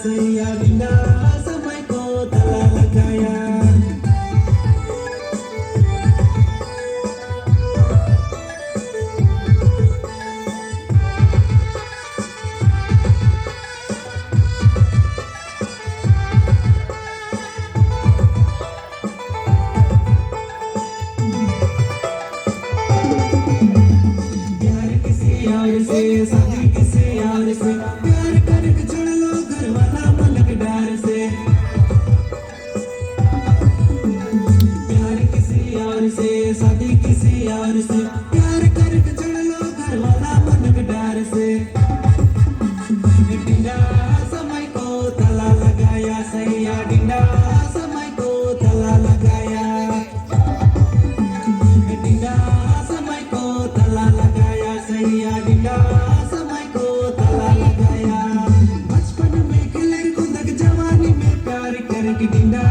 सैया बिना समय को ताला लगाया। और से शादी किसी और से प्यार करके छोड़ लो घर वाला मन के डर से। प्यार किसी और से शादी किसी और से प्यार करके छोड़ लो घर वाला मन के डर से। डिंडा समय को ताला लगाया सैया डिंडा समय को ताला लगाया। डिंडा समय को ताला लगाया सैया डिंडा समय को ताला लगाया। बचपन में खेले कूदक जवानी में प्यार करके डिंडा